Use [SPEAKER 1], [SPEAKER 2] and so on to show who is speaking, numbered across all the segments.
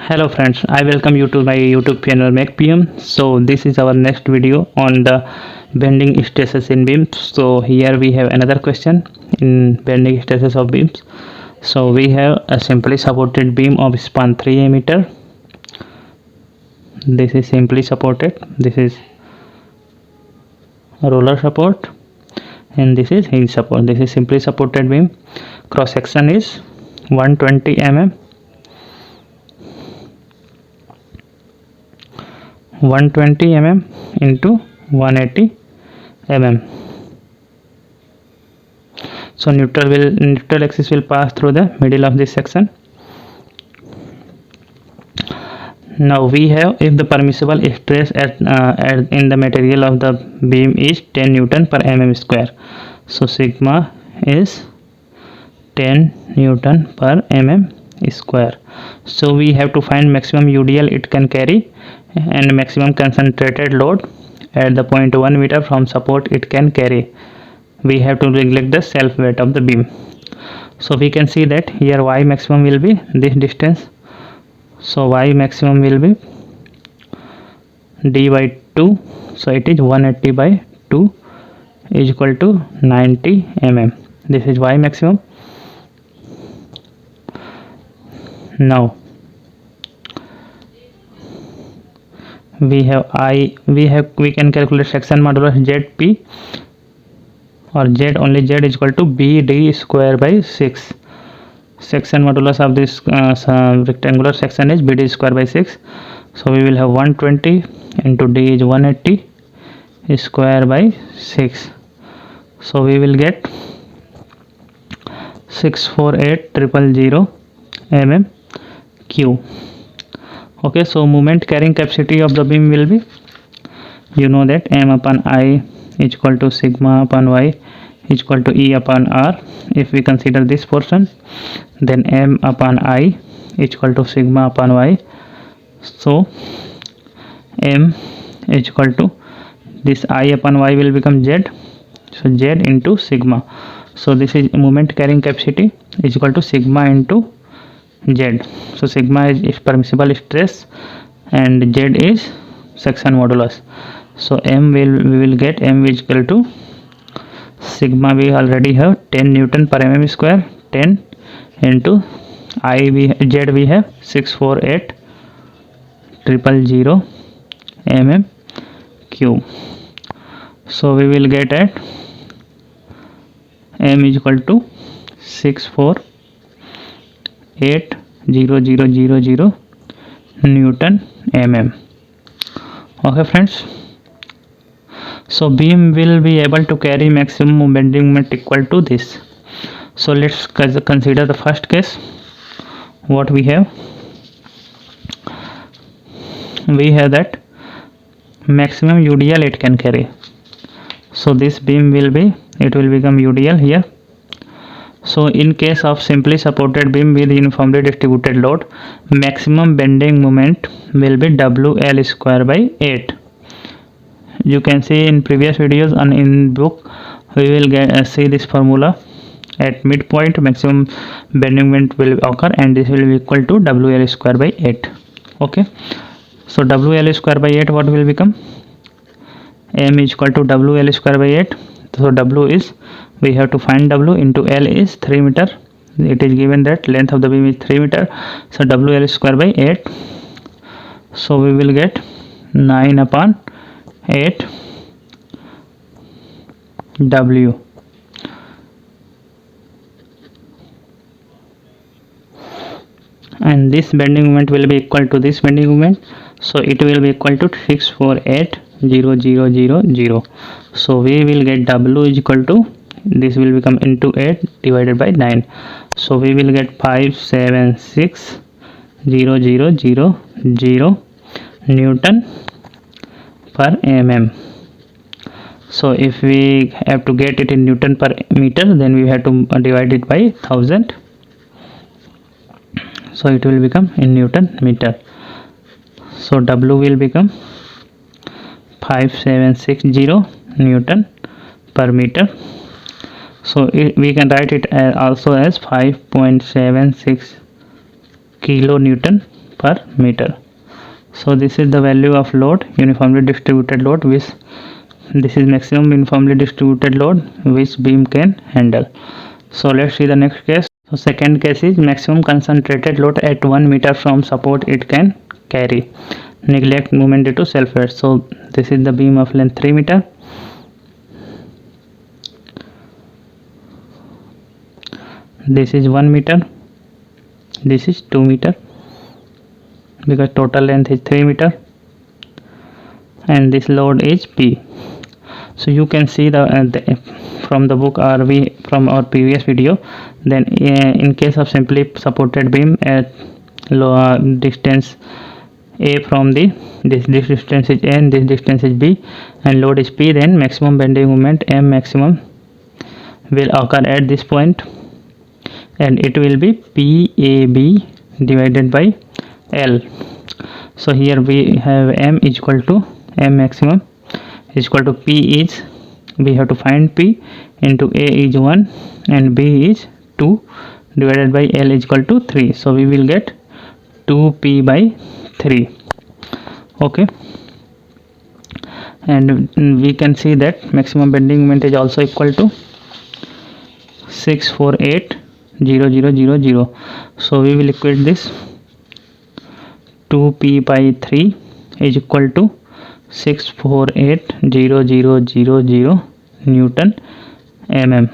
[SPEAKER 1] Hello friends, I welcome you to my YouTube channel MacPM. So this is our next video on the bending stresses in beams. So here we have another question in bending stresses of beams. So we have a simply supported beam of span 3 meter. This is simply supported. This is roller support and this is hinge support. This is simply supported beam. Cross section is 120 mm. 120 mm into 180 mm. So neutral axis will pass through the middle of this section. Now we have, if the permissible stress in the material of the beam is 10 Newton per mm square, so sigma is 10 Newton per mm square. So we have to find maximum UDL it can carry and maximum concentrated load at the point 1 meter from support it can carry. We have to neglect the self weight of the beam. So we can see that here y maximum will be this distance. So y maximum will be d by 2. So it is 180 by 2 is equal to 90 mm. This is y maximum. Now we can calculate section modulus ZP or Z, only Z is equal to BD square by 6. Section modulus of this rectangular section is BD square by 6. So we will have 120 into D is 180 square by 6. So we will get 648,000 mm Q. Okay, so moment carrying capacity of the beam will be, you know that M upon I is equal to sigma upon Y is equal to E upon R. If we consider this portion, then M upon I is equal to sigma upon Y. So M is equal to this I upon Y will become Z. So Z into sigma. So this is moment carrying capacity is equal to sigma into Z. So sigma is permissible stress and Z is section modulus. So we will get M is equal to sigma, we already have 10 Newton per mm square, 10 into Z we have 648,000 mm cube. So we will get at M is equal to 648,000 Newton mm. Okay friends, so beam will be able to carry maximum bending moment equal to this. So let's consider the first case. What we have that maximum UDL it can carry. So this beam will become UDL here. So in case of simply supported beam with uniformly distributed load, maximum bending moment will be WL square by 8. You can see in previous videos and in book we will see this formula. At midpoint maximum bending moment will occur and this will be equal to WL square by 8. Okay, so WL square by 8 what will become? M is equal to WL square by 8. So W is, we have to find W into L is 3 meter. It is given that length of the beam is 3 meter. So WL square by 8. So we will get 9 upon 8 W. And this bending moment will be equal to this bending moment. So it will be equal to 648,000. So we will get W is equal to, this will become into 8 divided by 9. So we will get 576,000 Newton per mm. So if we have to get it in Newton per meter, then we have to divide it by 1000. So it will become in Newton meter. So W will become 5760 Newton per meter. So we can write it also as 5.76 kilonewton per meter. So this is the value of load, uniformly distributed load, which this is maximum uniformly distributed load which beam can handle. So let's see the next case. So second case is maximum concentrated load at 1 meter from support it can carry. Neglect movement due to self weight. So this is the beam of length 3 meter. This is 1 meter. This is 2 meter because total length is 3 meter, and this load is P. So you can see from the book or from our previous video. Then in case of simply supported beam at lower distance A from this distance is A and this distance is B and load is P, then maximum bending moment M maximum will occur at this point, and it will be PAB divided by L. So here we have M is equal to M maximum is equal to P is, we have to find P into A is 1 and B is 2 divided by L is equal to 3. So we will get 2P by 3. Okay, and we can see that maximum bending moment is also equal to 648,000. So we will equate this. 2P by 3 is equal to 648,000 Newton mm.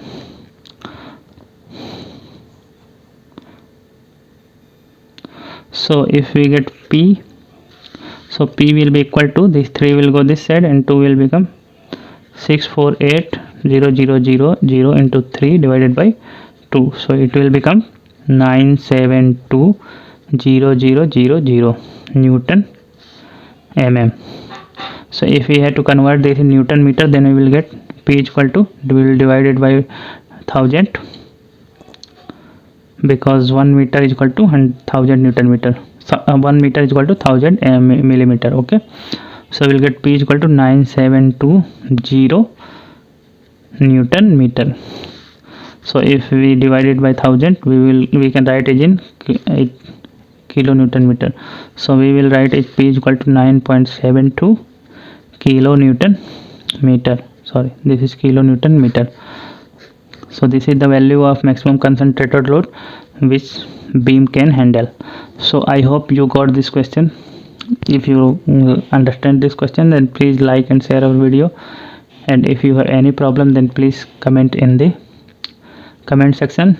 [SPEAKER 1] So if we get P, so P will be equal to this 3 will go this side and 2 will become 648,000 into 3 divided by 2. So it will become 972,000 Newton mm. So if we have to convert this in Newton meter, then we will get P is equal to, we will divide it by 1000 because 1 meter is equal to 1000 Newton meter. So 1 meter is equal to 1000 millimeter. Okay, so we will get P is equal to 972,000 Newton meter. So if we divide it by 1000, we can write it in kilonewton meter. So we will write it P is equal to 9.72 kilonewton meter. Sorry, this is kilonewton meter. So this is the value of maximum concentrated load which beam can handle. So I hope you got this question. If you understand this question, then please like and share our video, and if you have any problem, then please comment in the comment section.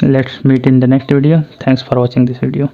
[SPEAKER 1] Let's meet in the next video. Thanks for watching this video.